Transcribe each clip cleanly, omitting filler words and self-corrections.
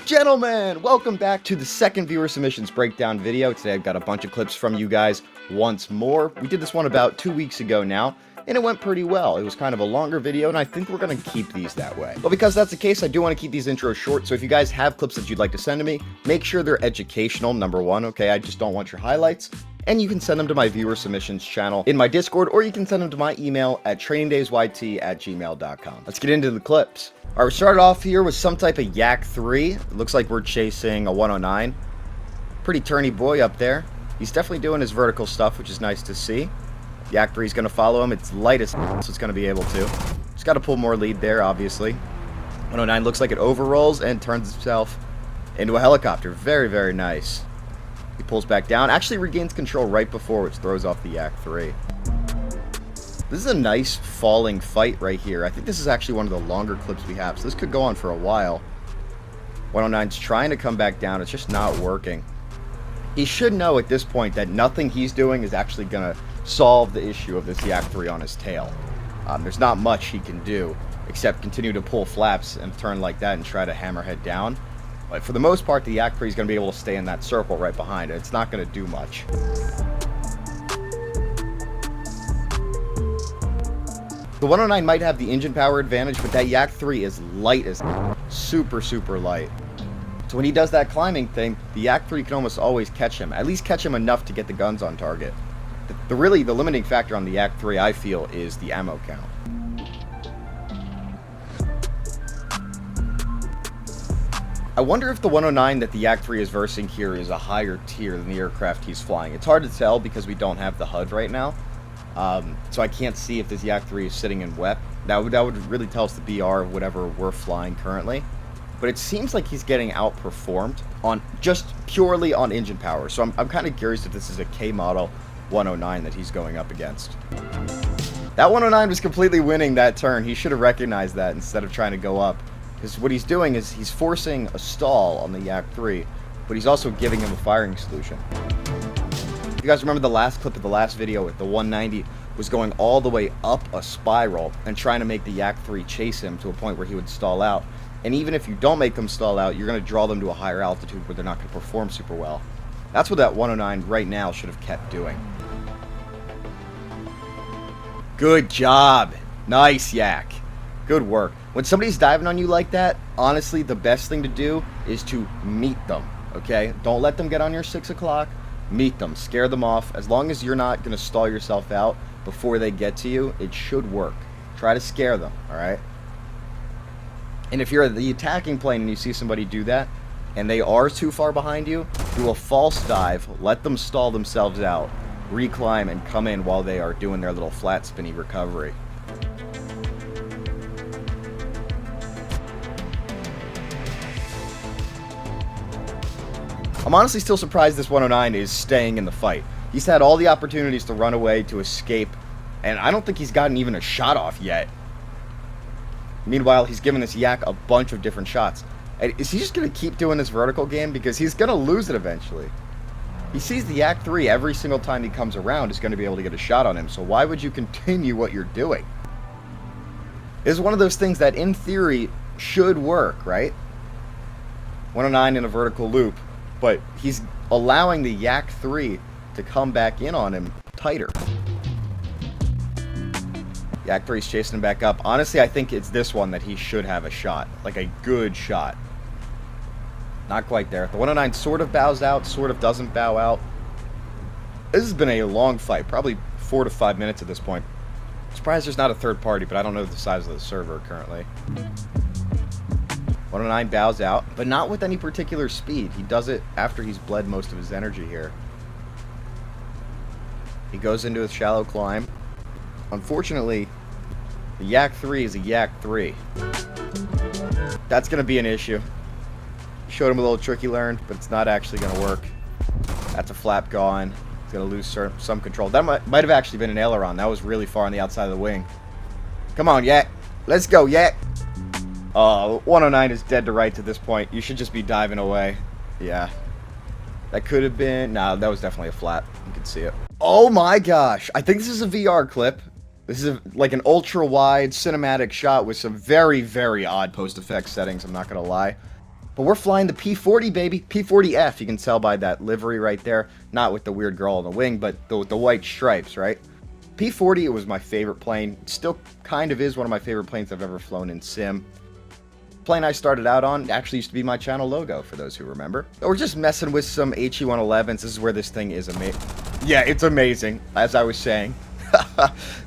Gentlemen, welcome back to the second viewer submissions breakdown video. Today I've got a bunch of clips from you guys once more. We did this one about 2 weeks ago now, and it went pretty well. It was kind of a longer video, and I think we're going to keep these that way. But because that's the case, I do want to keep these intros short, so if you guys have clips that you'd like to send to me, make sure they're educational, number one, okay? I just don't want your highlights. And you can send them to my viewer submissions channel in my Discord, or you can send them to my email at trainingdaysYT@gmail.com. Let's get into the clips. Alright, we started off here with some type of Yak 3. It looks like we're chasing a 109. Pretty turny boy up there. He's definitely doing his vertical stuff, which is nice to see. Yak 3 is going to follow him. It's light as so it's going to be able to. Just got to pull more lead there, obviously. 109 looks like it overrolls and turns itself into a helicopter. Very, very nice. He pulls back down. Actually regains control right before, which throws off the Yak 3. This is a nice falling fight right here. I think this is actually one of the longer clips we have, so this could go on for a while. 109's trying to come back down. It's just not working. He should know at this point that nothing he's doing is actually going to solve the issue of this Yak 3 on his tail. There's not much he can do except continue to pull flaps and turn like that and try to hammerhead down. But for the most part, the Yak 3 is going to be able to stay in that circle right behind it. It's not going to do much. The 109 might have the engine power advantage, but that Yak 3 is light as super, super light. So when he does that climbing thing, the Yak 3 can almost always catch him. At least catch him enough to get the guns on target. The limiting factor on the Yak 3, I feel, is the ammo count. I wonder if the 109 that the Yak 3 is versing here is a higher tier than the aircraft he's flying. It's hard to tell because we don't have the HUD right now. So I can't see if this Yak 3 is sitting in WEP. That would really tell us the BR of whatever we're flying currently. But it seems like he's getting outperformed on just purely on engine power. So I'm kind of curious if this is a K model 109 that he's going up against. That 109 was completely winning that turn. He should have recognized that instead of trying to go up. Because what he's doing is he's forcing a stall on the Yak 3, but he's also giving him a firing solution. You guys remember the last clip of the last video with the 190 was going all the way up a spiral and trying to make the Yak 3 chase him to a point where he would stall out. And even if you don't make them stall out, you're going to draw them to a higher altitude where they're not going to perform super well. That's what that 109 right now should have kept doing. Good job. Nice, Yak. Good work. When somebody's diving on you like that, honestly, the best thing to do is to meet them, okay? Don't let them get on your 6 o'clock. Meet them. Scare them off. As long as you're not going to stall yourself out before they get to you, it should work. Try to scare them, all right? And if you're the attacking plane and you see somebody do that, and they are too far behind you, do a false dive, let them stall themselves out, reclimb, and come in while they are doing their little flat spinny recovery. I'm honestly still surprised this 109 is staying in the fight. He's had all the opportunities to run away, to escape, and I don't think he's gotten even a shot off yet. Meanwhile, he's given this Yak a bunch of different shots. And is he just going to keep doing this vertical game? Because he's going to lose it eventually. He sees the Yak 3 every single time he comes around is going to be able to get a shot on him, so why would you continue what you're doing? This is one of those things that, in theory, should work, right? 109 in a vertical loop. But he's allowing the Yak 3 to come back in on him tighter. Yak 3's chasing him back up. Honestly, I think it's this one that he should have a shot. Like a good shot. Not quite there. The 109 sort of bows out, sort of doesn't bow out. This has been a long fight. Probably 4 to 5 minutes at this point. I'm surprised there's not a third party, but I don't know the size of the server currently. 109 bows out, but not with any particular speed. He does it after he's bled most of his energy here. He goes into a shallow climb. Unfortunately, the Yak 3 is a Yak 3. That's going to be an issue. Showed him a little trick he learned, but it's not actually going to work. That's a flap gone. He's going to lose some control. That might have actually been an aileron. That was really far on the outside of the wing. Come on, Yak. Let's go, Yak. 109 is dead to rights at this point. You should just be diving away. Yeah. That could have been... Nah, that was definitely a flap. You can see it. Oh my gosh. I think this is a VR clip. This is like an ultra-wide cinematic shot with some very, very odd post-effect settings, I'm not going to lie. But we're flying the P40, baby. P40F, you can tell by that livery right there. Not with the weird girl on the wing, but the white stripes, right? P40, it was my favorite plane. It still kind of is one of my favorite planes I've ever flown in sim. Plane I started out on actually used to be my channel logo, for those who remember. We're just messing with some HE-111s. This is where this thing is amazing. Yeah, it's amazing, as I was saying.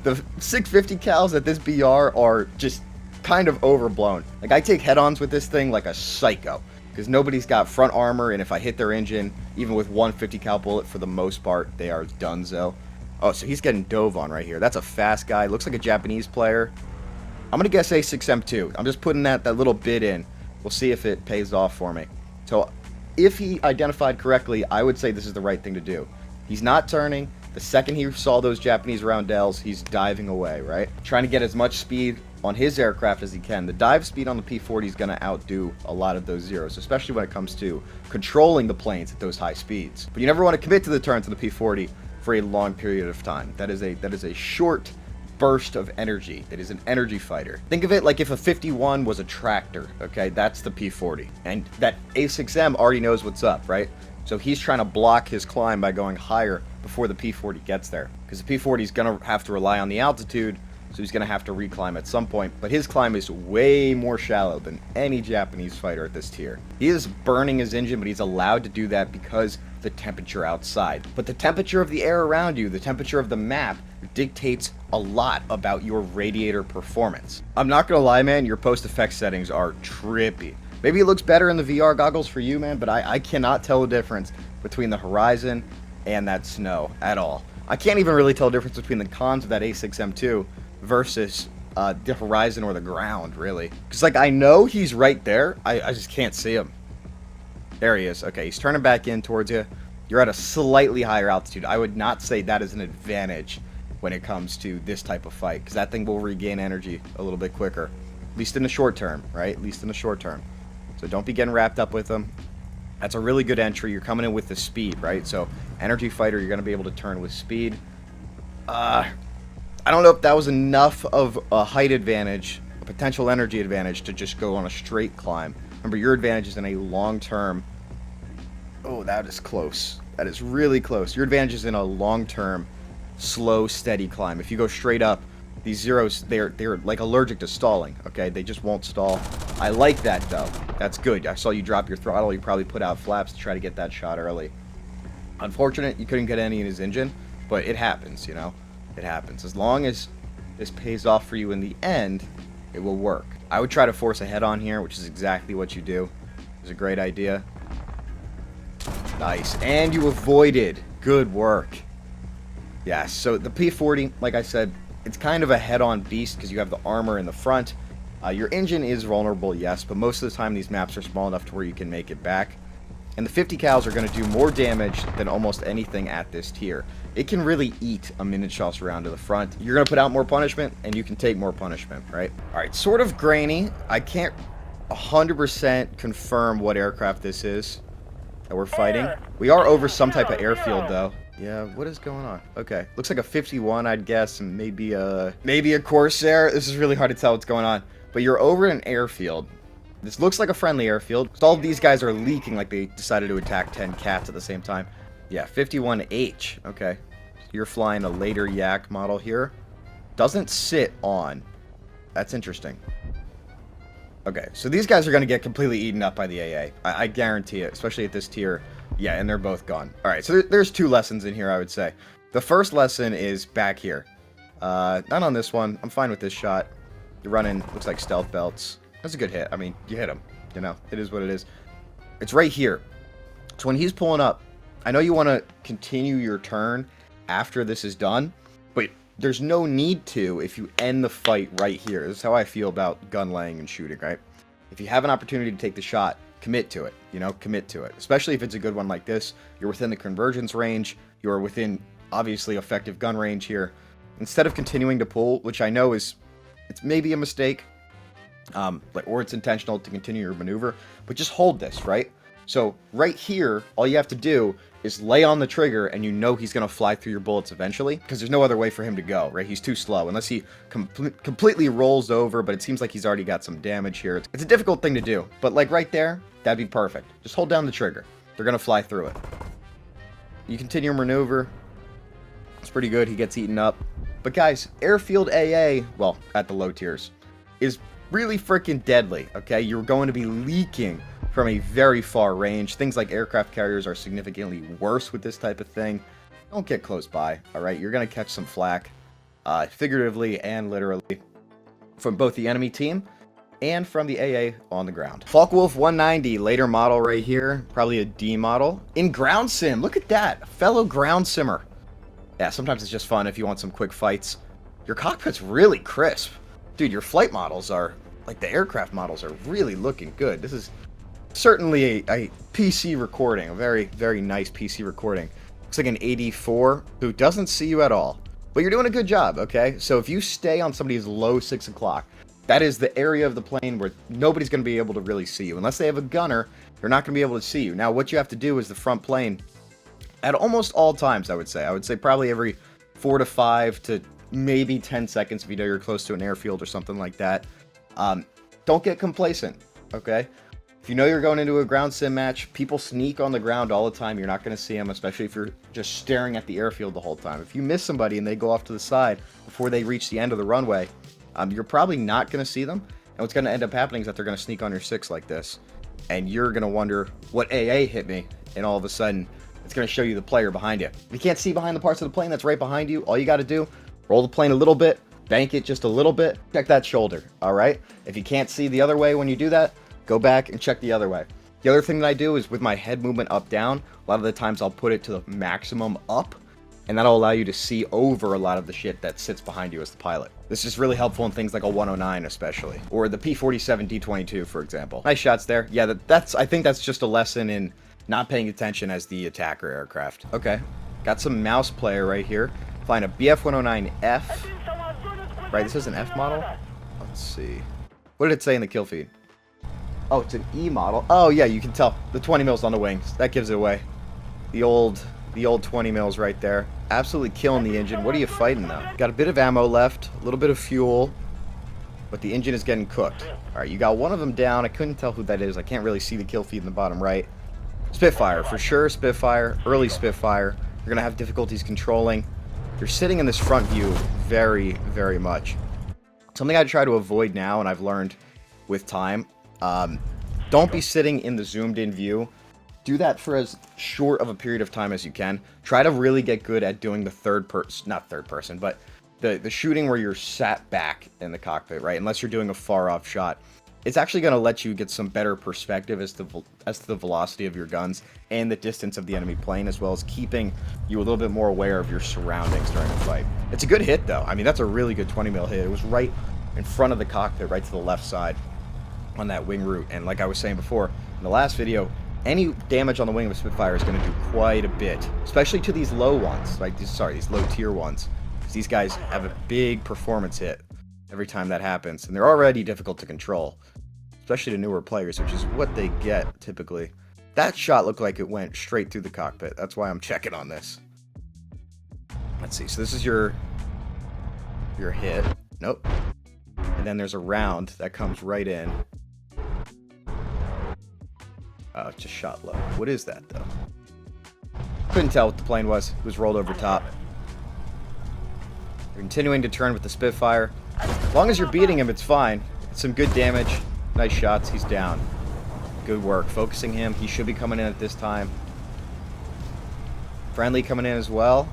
The 650 cals at this BR are just kind of overblown. Like, I take head-ons with this thing like a psycho, because nobody's got front armor, and if I hit their engine, even with 150 cal bullet, for the most part, they are donezo. Oh, so he's getting dove on right here. That's a fast guy. Looks like a Japanese player. I'm going to guess A6M2. I'm just putting that little bit in. We'll see if it pays off for me. So, if he identified correctly, I would say this is the right thing to do. He's not turning. The second he saw those Japanese roundels, he's diving away, right? Trying to get as much speed on his aircraft as he can. The dive speed on the P40 is going to outdo a lot of those zeros, especially when it comes to controlling the planes at those high speeds. But you never want to commit to the turns on the P40 for a long period of time. That is a short burst of energy. It is an energy fighter. Think of it like if a 51 was a tractor, okay? That's the P40. And that A6M already knows what's up, right? So he's trying to block his climb by going higher before the P40 gets there. Because the P40 is going to have to rely on the altitude, so he's going to have to reclimb at some point. But his climb is way more shallow than any Japanese fighter at this tier. He is burning his engine, but he's allowed to do that because the temperature outside. But the temperature of the air around you, the temperature of the map, dictates a lot about your radiator performance. I'm not gonna lie, man, your post-effect settings are trippy. Maybe it looks better in the VR goggles for you, man, but I cannot tell the difference between the horizon and that snow at all. I can't even really tell the difference between the cons of that A6M2 versus the horizon or the ground, really. Because, like, I know he's right there, I just can't see him. There he is. Okay, he's turning back in towards you. You're at a slightly higher altitude. I would not say that is an advantage when it comes to this type of fight, because that thing will regain energy a little bit quicker. At least in the short term, right? At least in the short term. So don't be getting wrapped up with them. That's a really good entry. You're coming in with the speed, right? So energy fighter, you're going to be able to turn with speed. I don't know if that was enough of a height advantage, a potential energy advantage, to just go on a straight climb. Remember, your advantage is in a long-term... Oh, that is close. That is really close. Your advantage is in a long-term, slow, steady climb. If you go straight up, these zeros, they're like allergic to stalling, okay? They just won't stall. I like that, though. That's good. I saw you drop your throttle. You probably put out flaps to try to get that shot early. Unfortunate, you couldn't get any in his engine, but it happens, you know? It happens. As long as this pays off for you in the end, it will work. I would try to force a head-on here, which is exactly what you do. It's a great idea. Nice. And you avoided. Good work. Yeah, so the P40, like I said, it's kind of a head-on beast because you have the armor in the front. Your engine is vulnerable, yes, but most of the time these maps are small enough to where you can make it back. And the 50 cals are going to do more damage than almost anything at this tier. It can really eat a minute shots round to the front. You're going to put out more punishment, and you can take more punishment, right? Alright, sort of grainy. I can't 100% confirm what aircraft this is that we're fighting. We are over some type of airfield, though. Yeah, what is going on? Okay, looks like a 51, I'd guess, and maybe a Corsair. This is really hard to tell what's going on. But you're over an airfield. This looks like a friendly airfield. All of these guys are leaking like they decided to attack 10 cats at the same time. Yeah, 51H. Okay. You're flying a later Yak model here. Doesn't sit on. That's interesting. Okay, so these guys are going to get completely eaten up by the AA. I guarantee it, especially at this tier. Yeah, and they're both gone. Alright, so there's two lessons in here, I would say. The first lesson is back here. Not on this one. I'm fine with this shot. You're running, looks like stealth belts. That's a good hit. I mean, you hit him. You know, it is what it is. It's right here. So when he's pulling up, I know you want to continue your turn after this is done, but there's no need to if you end the fight right here. This is how I feel about gun laying and shooting, right? If you have an opportunity to take the shot, commit to it. You know, commit to it. Especially if it's a good one like this. You're within the convergence range. You're within, obviously, effective gun range here. Instead of continuing to pull, which I know is, it's maybe a mistake, or it's intentional to continue your maneuver, but just hold this, right? So right here, all you have to do is lay on the trigger, and you know he's going to fly through your bullets eventually, because there's no other way for him to go, right? He's too slow, unless he completely rolls over, but it seems like he's already got some damage here. It's a difficult thing to do, but like right there, that'd be perfect. Just hold down the trigger. They're going to fly through it. You continue maneuver. It's pretty good. He gets eaten up. But guys, airfield AA, well, at the low tiers, is really freaking deadly, okay? You're going to be leaking from a very far range. Things like aircraft carriers are significantly worse with this type of thing. Don't get close by, alright? You're going to catch some flack, figuratively and literally, from both the enemy team and from the AA on the ground. Focke-Wulf 190, later model right here, probably a D model. In ground sim, look at that, fellow ground simmer. Yeah, sometimes it's just fun if you want some quick fights. Your cockpit's really crisp. Dude, your flight models are, like the aircraft models are really looking good. This is certainly a PC recording, a very, very nice PC recording. Looks like an 84 who doesn't see you at all. But you're doing a good job, okay? So if you stay on somebody's low 6 o'clock, that is the area of the plane where nobody's going to be able to really see you. Unless they have a gunner, they're not going to be able to see you. Now, what you have to do is the front plane, at almost all times, I would say probably every 4 to 5 to maybe 10 seconds if you know you're close to an airfield or something like that. Don't get complacent, okay? If you know you're going into a ground sim match, people sneak on the ground all the time. You're not going to see them, especially if you're just staring at the airfield the whole time. If you miss somebody and they go off to the side before they reach the end of the runway, you're probably not going to see them. And what's going to end up happening is that they're going to sneak on your 6 like this. And you're going to wonder, what AA hit me? And all of a sudden, it's going to show you the player behind you. If you can't see behind the parts of the plane that's right behind you, all you got to do, roll the plane a little bit, bank it just a little bit, check that shoulder, all right? If you can't see the other way when you do that, go back and check the other way. The other thing that I do is with my head movement up down, a lot of the times I'll put it to the maximum up, and that'll allow you to see over a lot of the shit that sits behind you as the pilot. This is really helpful in things like a 109 especially, or the P-47 D-22 for example. Nice shots there. Yeah, I think that's just a lesson in not paying attention as the attacker aircraft. Okay, got some mouse player right here. Flying a Bf109 F. Right, this is an F model? Let's see. What did it say in the kill feed? Oh, it's an E model. Oh yeah, you can tell. The 20 mils on the wings. That gives it away. The old 20 mils right there. Absolutely killing the engine. What are you fighting though? Got a bit of ammo left, a little bit of fuel, but the engine is getting cooked. Alright, you got one of them down. I couldn't tell who that is. I can't really see the kill feed in the bottom right. Spitfire, for sure, Spitfire. Early Spitfire. You're going to have difficulties controlling. You're sitting in this front view very, very much. Something I try to avoid now, and I've learned with time, don't be sitting in the zoomed in view. Do that for as short of a period of time as you can. Try to really get good at doing the not third person, but the shooting where you're sat back in the cockpit, right? Unless you're doing a far off shot. It's actually going to let you get some better perspective as to the velocity of your guns and the distance of the enemy plane, as well as keeping you a little bit more aware of your surroundings during the fight. It's a good hit, though. I mean, that's a really good 20 mil hit. It was right in front of the cockpit, right to the left side on that wing route. And like I was saying before, in the last video, any damage on the wing of a Spitfire is going to do quite a bit, especially to these low ones, like these low tier ones, because these guys have a big performance hit every time that happens, and they're already difficult to control, especially to newer players, which is what they get typically. That shot looked like it went straight through the cockpit. That's why I'm checking on this. Let's see. So this is your hit. Nope. And then there's a round that comes right in. Oh, it just shot low. What is that, though? Couldn't tell what the plane was. It was rolled over top. You're continuing to turn with the Spitfire. As long as you're beating him, it's fine. It's some good damage. Nice shots. He's down. Good work. Focusing him. He should be coming in at this time. Friendly coming in as well.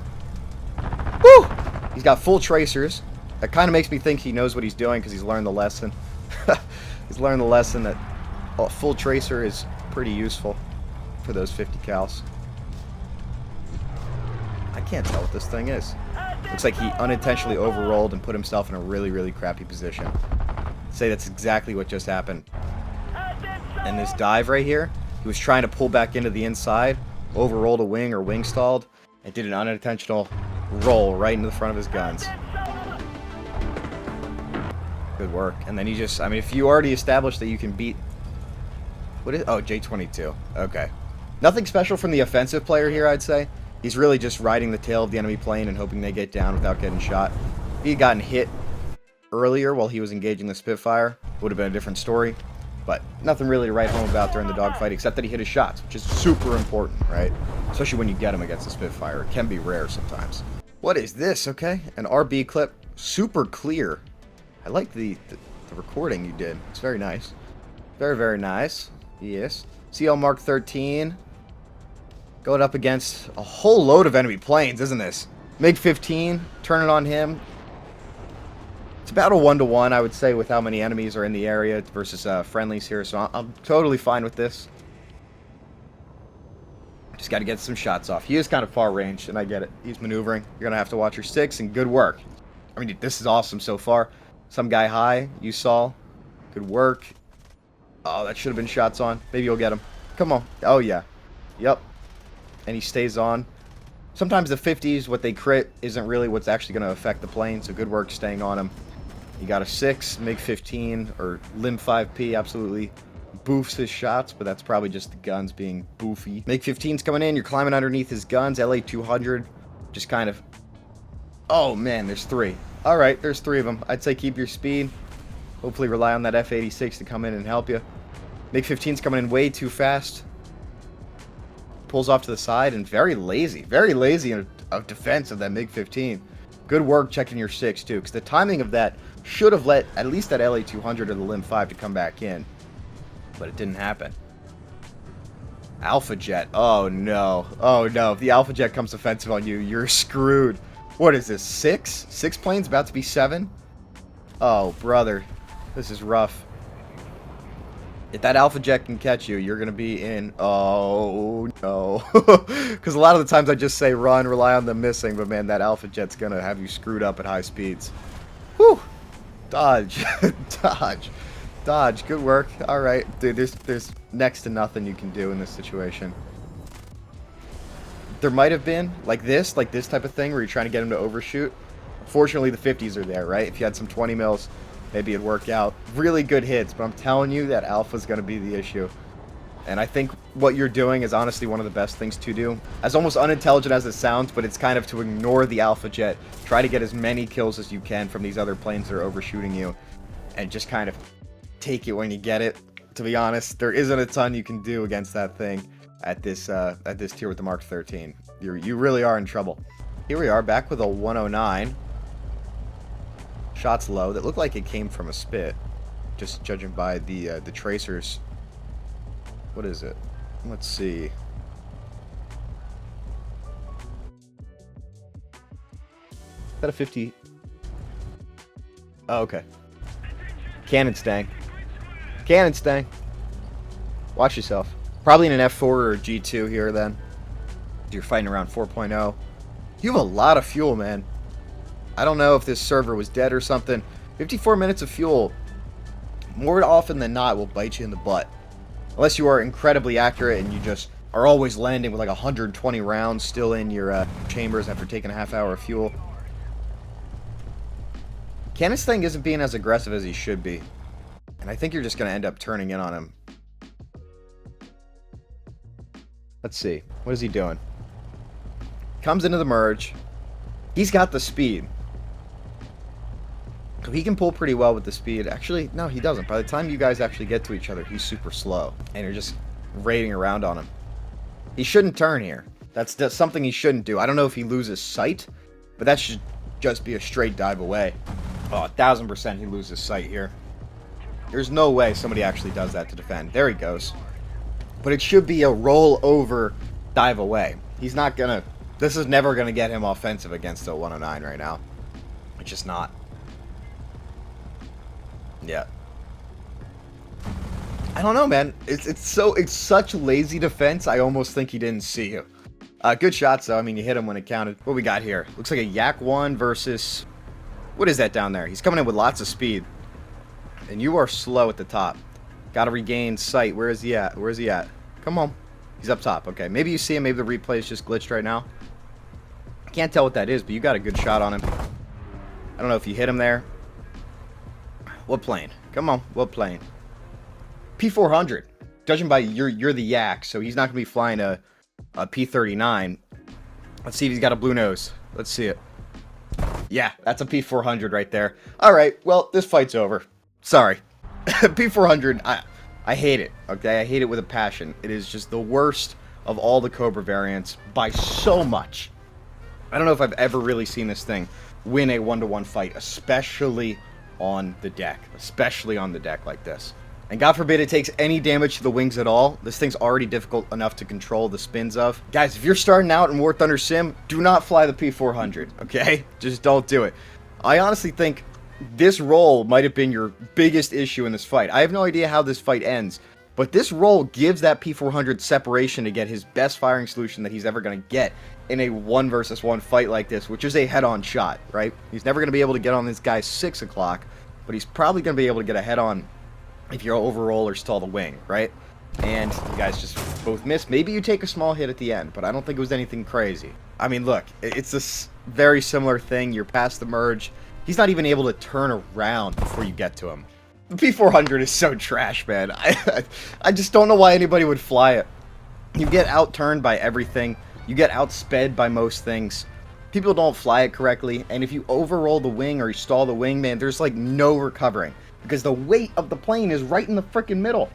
Woo! He's got full tracers. That kind of makes me think he knows what he's doing because he's learned the lesson. He's learned the lesson that a full tracer is pretty useful for those 50 cals. I can't tell what this thing is. Looks like he unintentionally overrolled and put himself in a really, really crappy position. I'd say that's exactly what just happened. And this dive right here, he was trying to pull back into the inside, overrolled a wing or wing stalled, and did an unintentional roll right into the front of his guns. Good work. And then he just, I mean, if you already established that you can beat, what is, oh, J-22. Okay. Nothing special from the offensive player here, I'd say. He's really just riding the tail of the enemy plane and hoping they get down without getting shot. If he had gotten hit earlier while he was engaging the Spitfire, would have been a different story. But nothing really to write home about during the dogfight, except that he hit his shots, which is super important, right? Especially when you get him against the Spitfire. It can be rare sometimes. What is this, okay? An RB clip, super clear. I like the recording you did. It's very nice. Very, very nice. Yes. CL Mark 13. Going up against a whole load of enemy planes, isn't this? MiG-15, turn it on him. It's about a 1-to-1, I would say, with how many enemies are in the area versus friendlies here, so I'm totally fine with this. Just got to get some shots off. He is kind of far range, and I get it. He's maneuvering. You're going to have to watch your 6, and good work. I mean, this is awesome so far. Some guy high, you saw. Good work. Oh, that should have been shots on. Maybe you'll get him. Come on. Oh, yeah. Yep. And he stays on. Sometimes the 50s, what they crit isn't really what's actually going to affect the plane, so good work staying on him. He got a 6, MiG-15, or Lim 5P, absolutely boofs his shots, but that's probably just the guns being boofy. MiG-15's coming in, you're climbing underneath his guns, LA-200, just kind of... Oh, man, there's 3. Alright, there's 3 of them. I'd say keep your speed. Hopefully rely on that F-86 to come in and help you. MiG-15's coming in way too fast. Pulls off to the side, and very lazy of defense of that MiG-15. Good work checking your 6, too, because the timing of that should have let at least that LA-200 or the Lim 5 to come back in. But it didn't happen. Alpha Jet. Oh, no. Oh, no. If the Alpha Jet comes offensive on you, you're screwed. What is this, 6? 6 planes about to be 7? Oh, brother. This is rough. If that Alpha Jet can catch you, you're going to be in... Oh, no. Because a lot of the times I just say run, rely on them missing, but man, that Alpha Jet's going to have you screwed up at high speeds. Whew. Dodge. Dodge. Dodge. Good work. Alright. Dude, there's next to nothing you can do in this situation. There might have been, like this type of thing, where you're trying to get him to overshoot. Fortunately, the 50s are there, right? If you had some 20 mils... maybe it'd work out. Really good hits, but I'm telling you that Alpha's going to be the issue. And I think what you're doing is honestly one of the best things to do. As almost unintelligent as it sounds, but it's kind of to ignore the Alpha Jet. Try to get as many kills as you can from these other planes that are overshooting you. And just kind of take it when you get it. To be honest, there isn't a ton you can do against that thing at this tier with the Mark 13. You really are in trouble. Here we are, back with a 109. Shots low. That looked like it came from a Spit, just judging by the tracers. What is it? Let's see. Is that a 50? Oh, okay. Cannonstang. Cannonstang. Watch yourself. Probably in an F4 or a G2 here then. You're fighting around 4.0. You have a lot of fuel, man. I don't know if this server was dead or something. 54 minutes of fuel, more often than not, will bite you in the butt. Unless you are incredibly accurate and you just are always landing with like 120 rounds still in your chambers after taking a half hour of fuel. Cannonstang isn't being as aggressive as he should be. And I think you're just going to end up turning in on him. Let's see. What is he doing? Comes into the merge. He's got the speed. So he can pull pretty well with the speed. Actually, no, he doesn't. By the time you guys actually get to each other, he's super slow. And you're just raiding around on him. He shouldn't turn here. That's something he shouldn't do. I don't know if he loses sight, but that should just be a straight dive away. Oh, 1000% he loses sight here. There's no way somebody actually does that to defend. There he goes. But it should be a roll over dive away. He's not gonna... This is never gonna get him offensive against a 109 right now. It's just not. Yeah. I don't know, man. It's such lazy defense. I almost think he didn't see you. Good shots though. I mean, you hit him when it counted. What we got here? Looks like a Yak 1 versus... What is that down there? He's coming in with lots of speed. And you are slow at the top. Gotta regain sight. Where is he at? Where is he at? Come on. He's up top. Okay, maybe you see him. Maybe the replay is just glitched right now. I can't tell what that is, but you got a good shot on him. I don't know if you hit him there. What plane? Come on. What plane? P400. judging by you're the yak, so he's not going to be flying a P39. Let's see if he's got a blue nose. Let's see it. Yeah, that's a P400 right there. All right, well, this fight's over. Sorry. P400, I hate it, okay? I hate it with a passion. It is just the worst of all the Cobra variants by so much. I don't know if I've ever really seen this thing win a 1-to-1 fight, especially on the deck. Especially on the deck like this. And God forbid it takes any damage to the wings at all. This thing's already difficult enough to control the spins of. Guys, if you're starting out in War Thunder Sim, do not fly the P400, okay? Just don't do it. I honestly think this roll might have been your biggest issue in this fight. I have no idea how this fight ends, but this roll gives that P400 separation to get his best firing solution that he's ever going to get in a 1 versus 1 fight like this, which is a head-on shot, right? He's never going to be able to get on this guy's 6 o'clock, but he's probably going to be able to get a head-on if you overroll or stall the wing, right? And you guys just both miss. Maybe you take a small hit at the end, but I don't think it was anything crazy. I mean, look, it's this very similar thing. You're past the merge. He's not even able to turn around before you get to him. The P400 is so trash, man. I just don't know why anybody would fly it. You get outturned by everything. You get outsped by most things. People don't fly it correctly, and if you overroll the wing or you stall the wing, man, there's like no recovering. Because the weight of the plane is right in the freaking middle.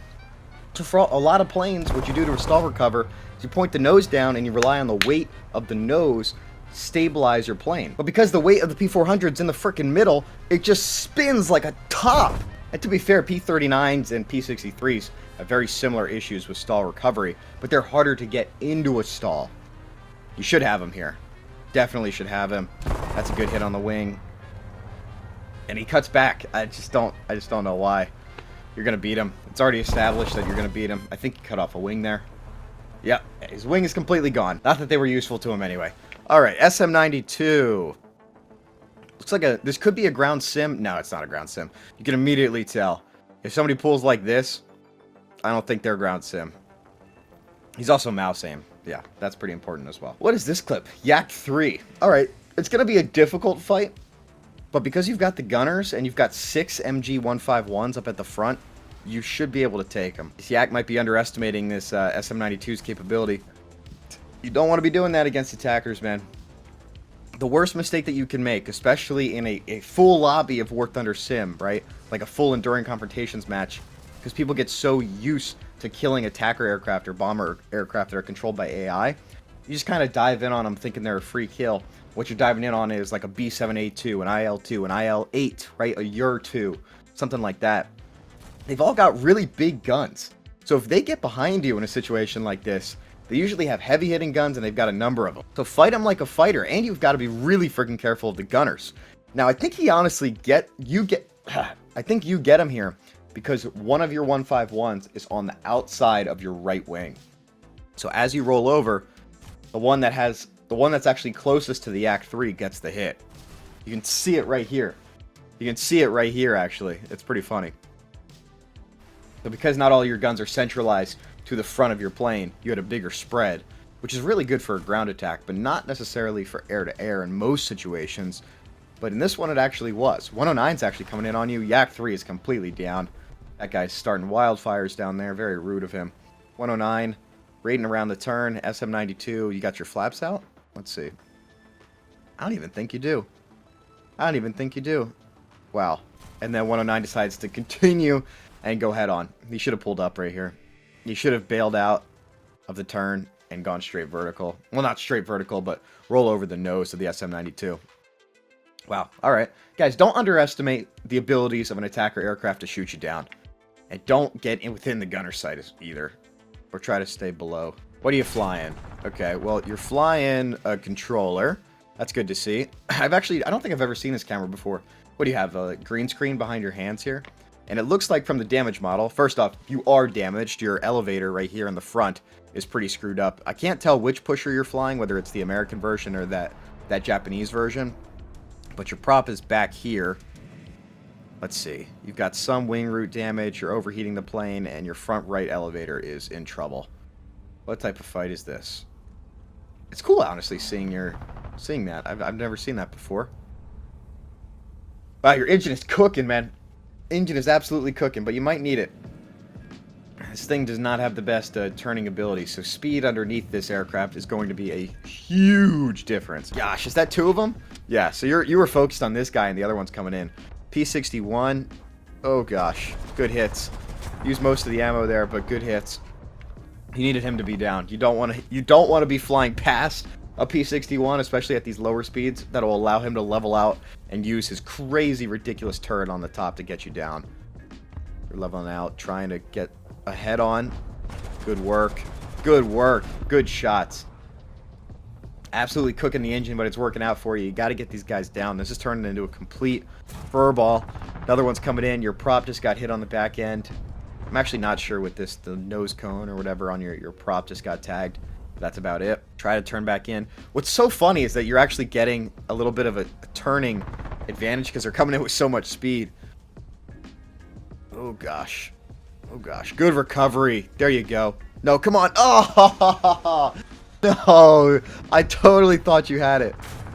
So for a lot of planes, what you do to stall recover is you point the nose down and you rely on the weight of the nose to stabilize your plane. But because the weight of the P400's in the freaking middle, it just spins like a top. And to be fair, P39s and P63s have very similar issues with stall recovery, but they're harder to get into a stall. You should have him here. Definitely should have him. That's a good hit on the wing. And he cuts back. I just don't know why. You're going to beat him. It's already established that you're going to beat him. I think he cut off a wing there. Yep, his wing is completely gone. Not that they were useful to him anyway. Alright, SM92. Looks like this could be a ground sim. No, it's not a ground sim. You can immediately tell. If somebody pulls like this, I don't think they're ground sim. He's also mouse aim. Yeah, that's pretty important as well. What is this clip? Yak 3. Alright, it's going to be a difficult fight. But because you've got the gunners and you've got 6 MG151s up at the front, you should be able to take them. This Yak might be underestimating this SM92's capability. You don't want to be doing that against attackers, man. The worst mistake that you can make, especially in a full lobby of War Thunder Sim, right? Like a full Enduring Confrontations match, because people get so used to killing attacker aircraft or bomber aircraft that are controlled by AI. You just kind of dive in on them thinking they're a free kill. What you're diving in on is like a B7A2, an IL-2, an IL-8, right? A UR-2, something like that. They've all got really big guns. So if they get behind you in a situation like this, they usually have heavy hitting guns and they've got a number of them. So fight them like a fighter, and you've got to be really freaking careful of the gunners. Now, I think he honestly I think you get him here because one of your 151s is on the outside of your right wing. So as you roll over, the one that's actually closest to the Yak 3 gets the hit. You can see it right here. You can see it right here, actually. It's pretty funny. So because not all your guns are centralized to the front of your plane, you had a bigger spread, which is really good for a ground attack, but not necessarily for air-to-air in most situations. But in this one, it actually was. 109's actually coming in on you. Yak 3 is completely down. That guy's starting wildfires down there. Very rude of him. 109, raiding around the turn. SM92, you got your flaps out? Let's see. I don't even think you do. I don't even think you do. Wow. And then 109 decides to continue and go head on. He should have pulled up right here. He should have bailed out of the turn and gone straight vertical. Well, not straight vertical, but roll over the nose of the SM92. Wow. Alright. Guys, don't underestimate the abilities of an attacker aircraft to shoot you down. And don't get in within the gunner sight either. Or try to stay below. What are you flying? Okay, well, you're flying a controller. That's good to see. I don't think I've ever seen this camera before. What do you have, a green screen behind your hands here? And it looks like from the damage model, first off, you are damaged. Your elevator right here in the front is pretty screwed up. I can't tell which pusher you're flying, whether it's the American version or that Japanese version. But your prop is back here. Let's see. You've got some wing root damage, you're overheating the plane, and your front right elevator is in trouble. What type of fight is this? It's cool, honestly, seeing that. I've never seen that before. Wow, your engine is cooking, man. Engine is absolutely cooking, but you might need it. This thing does not have the best turning ability, so speed underneath this aircraft is going to be a huge difference. Gosh, is that 2 of them? Yeah, so you were focused on this guy and the other one's coming in. P61. Oh gosh, good hits. Used most of the ammo there, but good hits. You needed him to be down. You don't want to be flying past a P61, especially at these lower speeds. That'll allow him to level out and use his crazy, ridiculous turret on the top to get you down. You're leveling out, trying to get a head on. Good work. Good work. Good shots. Absolutely cooking the engine, but it's working out for you. You got to get these guys down. This is turning into a complete furball. Another one's coming in. Your prop just got hit on the back end. I'm actually not sure what this, the nose cone or whatever on your prop just got tagged. That's about it. Try to turn back in. What's so funny is that you're actually getting a little bit of a turning advantage because they're coming in with so much speed. Oh gosh. Oh gosh. Good recovery. There you go. No, come on. Oh no. I totally thought you had it.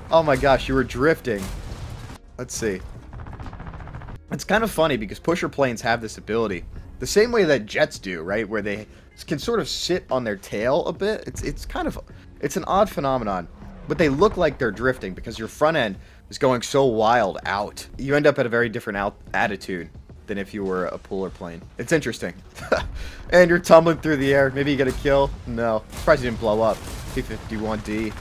Oh my gosh, you were drifting. Let's see. It's kind of funny because pusher planes have this ability. The same way that jets do, right? Where they can sort of sit on their tail a bit. It's an odd phenomenon. But they look like they're drifting because your front end is going so wild out. You end up at a very different attitude than if you were a puller plane. It's interesting. And you're tumbling through the air. Maybe you get a kill. No. Surprised you didn't blow up. T-51D.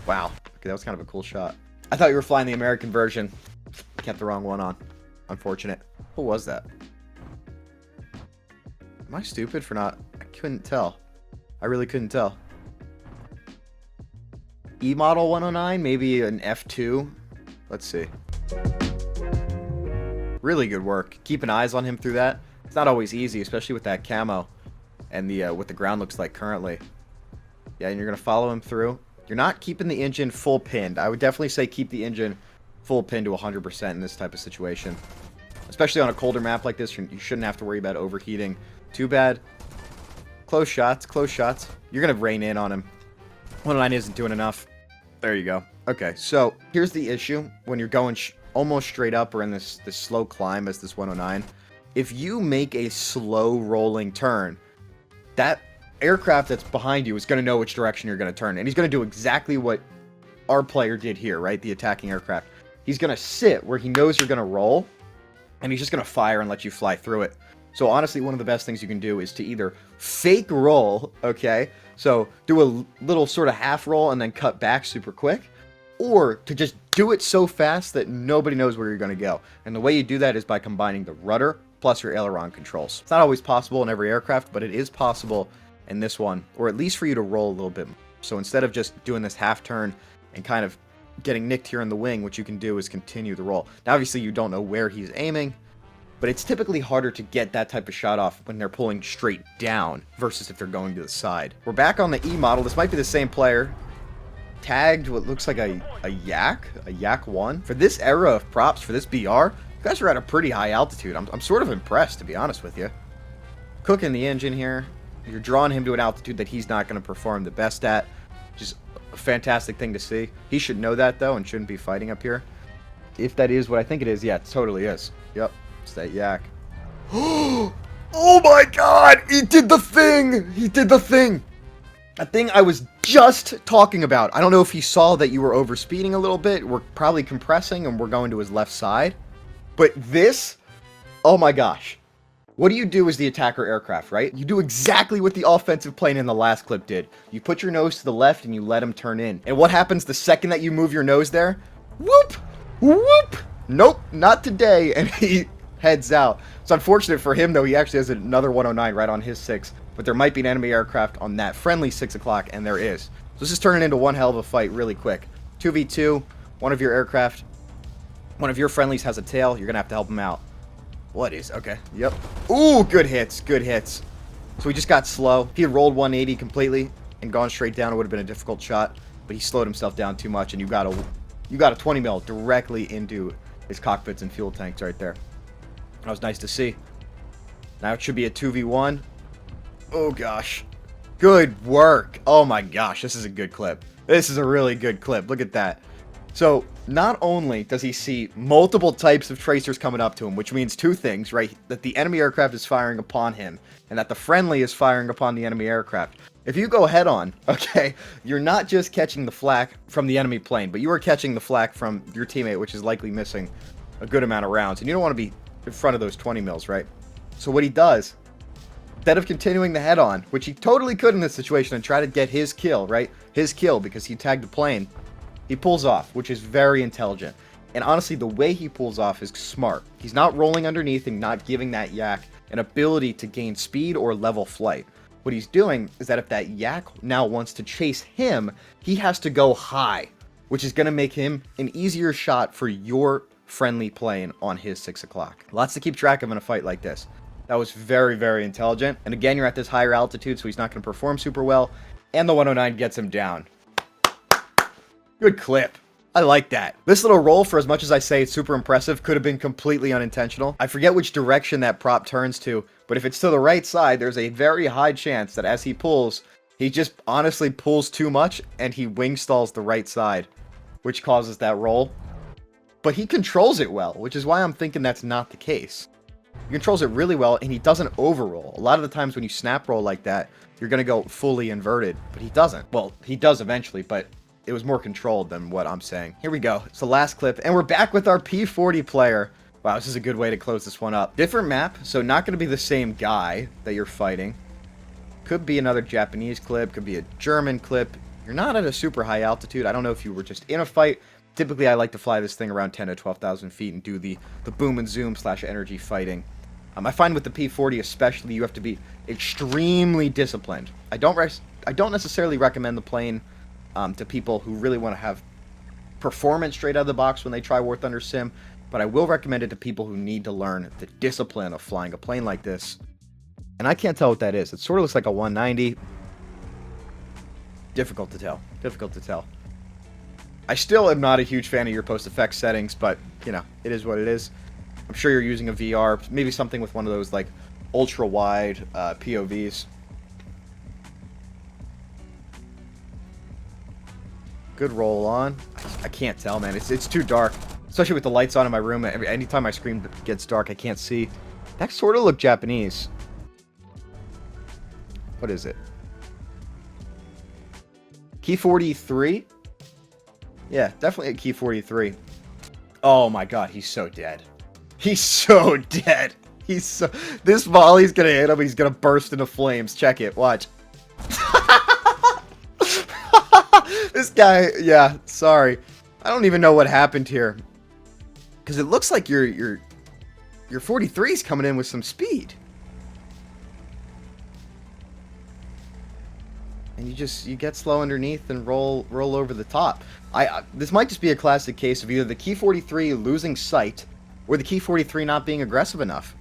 Wow. Okay, that was kind of a cool shot. I thought you were flying the American version. Kept the wrong one on. Unfortunate. What was that? Am I stupid for not... I couldn't tell. I really couldn't tell. E-model 109? Maybe an F2? Let's see. Really good work. Keeping eyes on him through that. It's not always easy, especially with that camo. And the what the ground looks like currently. Yeah, and you're going to follow him through. You're not keeping the engine full pinned. I would definitely say keep the engine full pinned to 100% in this type of situation. Especially on a colder map like this, you shouldn't have to worry about overheating. Too bad. Close shots, close shots. You're going to rain in on him. 109 isn't doing enough. There you go. Okay, so here's the issue. When you're going almost straight up or in this slow climb as this 109, if you make a slow rolling turn, that aircraft that's behind you is going to know which direction you're going to turn. And he's going to do exactly what our player did here, right? The attacking aircraft. He's going to sit where he knows you're going to roll, and he's just going to fire and let you fly through it. So honestly, one of the best things you can do is to either fake roll, okay? So do a little sort of half roll and then cut back super quick, or to just do it so fast that nobody knows where you're going to go. And the way you do that is by combining the rudder plus your aileron controls. It's not always possible in every aircraft, but it is possible in this one, or at least for you to roll a little bit more. So instead of just doing this half turn and kind of getting nicked here in the wing, what you can do is continue the roll. Now obviously you don't know where he's aiming, but it's typically harder to get that type of shot off when they're pulling straight down versus if they're going to the side. We're back on the E model. This might be the same player. Tagged what looks like a Yak 1. For this era of props, for this BR, you guys are at a pretty high altitude. I'm sort of impressed, to be honest with you. Cooking the engine here. You're drawing him to an altitude that he's not going to perform the best at. Just a fantastic thing to see. He should know that, though, and shouldn't be fighting up here. If that is what I think it is, yeah, it totally is. Yep. It's that Yak. Oh my god! He did the thing! He did the thing! A thing I was just talking about. I don't know if he saw that you were overspeeding a little bit. We're probably compressing and we're going to his left side. But this... Oh my gosh. What do you do as the attacker aircraft, right? You do exactly what the offensive plane in the last clip did. You put your nose to the left and you let him turn in. And what happens the second that you move your nose there? Whoop! Whoop! Nope, not today. And he heads out. It's unfortunate for him, though. He actually has another 109 right on his 6. But there might be an enemy aircraft on that friendly 6 o'clock, and there is. So this is turning into one hell of a fight really quick. 2v2, one of your aircraft, one of your friendlies has a tail. You're going to have to help him out. What is? Okay. Yep. Ooh, good hits. Good hits. So he just got slow. If he had rolled 180 completely and gone straight down, it would have been a difficult shot. But he slowed himself down too much, and you got a 20 mil directly into his cockpits and fuel tanks right there. That was nice to see. Now it should be a 2v1. Oh gosh. Good work. Oh my gosh, this is a good clip. This is a really good clip. Look at that. So not only does he see multiple types of tracers coming up to him, which means two things, right? That the enemy aircraft is firing upon him, and that the friendly is firing upon the enemy aircraft. If you go head on, okay, you're not just catching the flak from the enemy plane, but you are catching the flak from your teammate, which is likely missing a good amount of rounds. And you don't want to be in front of those 20 mils, right? So what he does, instead of continuing the head on, which he totally could in this situation and try to get his kill, right? His kill because he tagged the plane, he pulls off, which is very intelligent. And honestly, the way he pulls off is smart. He's not rolling underneath and not giving that yak an ability to gain speed or level flight. What he's doing is that if that yak now wants to chase him, he has to go high, which is going to make him an easier shot for your friendly plane on his 6 o'clock. Lots to keep track of in a fight like this. That was very, very intelligent. And again, you're at this higher altitude, so he's not going to perform super well. And the 109 gets him down. Good clip. I like that. This little roll, for as much as I say it's super impressive, could have been completely unintentional. I forget which direction that prop turns to, but if it's to the right side, there's a very high chance that as he pulls, he just honestly pulls too much and he wing stalls the right side, which causes that roll. But he controls it well, which is why I'm thinking that's not the case. He controls it really well, and he doesn't overroll. A lot of the times when you snap roll like that, you're going to go fully inverted, but he doesn't. Well, he does eventually, but it was more controlled than what I'm saying. Here we go. It's the last clip, and we're back with our P40 player. Wow, this is a good way to close this one up. Different map, so not going to be the same guy that you're fighting. Could be another Japanese clip, could be a German clip. You're not at a super high altitude. I don't know if you were just in a fight. Typically, I like to fly this thing around 10 to 12,000 feet and do the boom and zoom / energy fighting. I find with the P40 especially, you have to be extremely disciplined. I don't necessarily recommend the plane to people who really want to have performance straight out of the box when they try War Thunder Sim, but I will recommend it to people who need to learn the discipline of flying a plane like this. And I can't tell what that is. It sort of looks like a 190. Difficult to tell. Difficult to tell. I still am not a huge fan of your post-effects settings, but, you know, it is what it is. I'm sure you're using a VR, maybe something with one of those, like, ultra-wide POVs. Good roll on. I can't tell, man. It's too dark. Especially with the lights on in my room. Anytime my screen gets dark, I can't see. That sort of looked Japanese. What is it? Key 43? Yeah, definitely a Key 43. Oh my god, he's so dead. He's so dead. This volley's gonna hit him. He's gonna burst into flames. Check it. Watch. This guy, yeah, sorry. I don't even know what happened here. Because it looks like your 43's coming in with some speed. And you get slow underneath and roll over the top. This might just be a classic case of either the Key 43 losing sight or the Key 43 not being aggressive enough.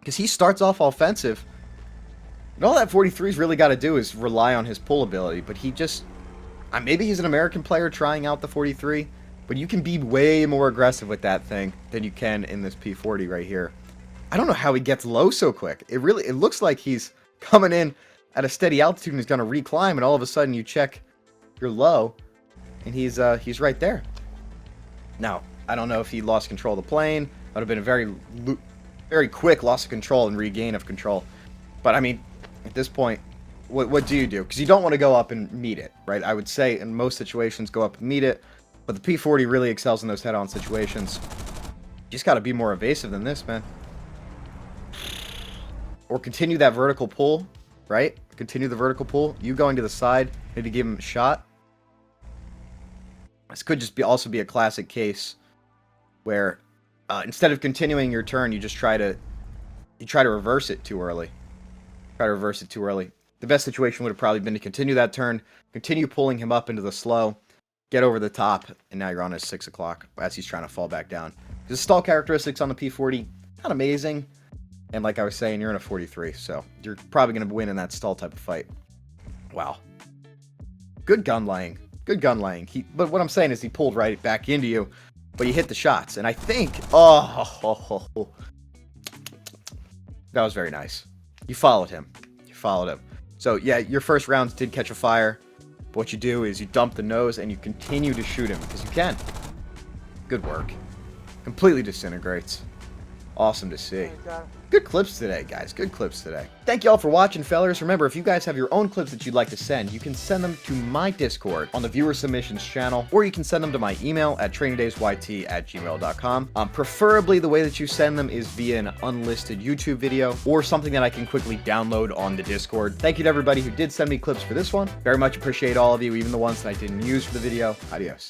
Because he starts off offensive. And all that 43's really got to do is rely on his pull ability. But he just... maybe he's an American player trying out the 43. But you can be way more aggressive with that thing than you can in this P40 right here. I don't know how he gets low so quick. It looks like he's coming in at a steady altitude and he's going to reclimb. And all of a sudden you check your low. And he's right there. Now, I don't know if he lost control of the plane. That would have been a very quick loss of control and regain of control. But, I mean, at this point, what do you do? Because you don't want to go up and meet it, right? I would say in most situations, go up and meet it. But the P40 really excels in those head-on situations. You just got to be more evasive than this, man. Or continue that vertical pull, right? Continue the vertical pull. You going to the side, maybe give him a shot. This could just also be a classic case where instead of continuing your turn, you try to reverse it too early. The best situation would have probably been to continue that turn, continue pulling him up into the slow, get over the top, and now you're on his 6 o'clock as he's trying to fall back down. The stall characteristics on the P40, not amazing. And like I was saying, you're in a 43, so you're probably going to win in that stall type of fight. Wow. Good gun laying. Good gun laying. But what I'm saying is he pulled right back into you, but he hit the shots. And I think... Oh, that was very nice. You followed him. So, yeah, your first rounds did catch a fire. But what you do is you dump the nose and you continue to shoot him, because you can. Good work. Completely disintegrates. Awesome to see. Good clips today, guys. Good clips today. Thank you all for watching, fellers. Remember, if you guys have your own clips that you'd like to send, you can send them to my Discord on the viewer submissions channel, or you can send them to my email at trainingdaysYT@gmail.com. Preferably, the way that you send them is via an unlisted YouTube video or something that I can quickly download on the Discord. Thank you to everybody who did send me clips for this one. Very much appreciate all of you, even the ones that I didn't use for the video. Adios.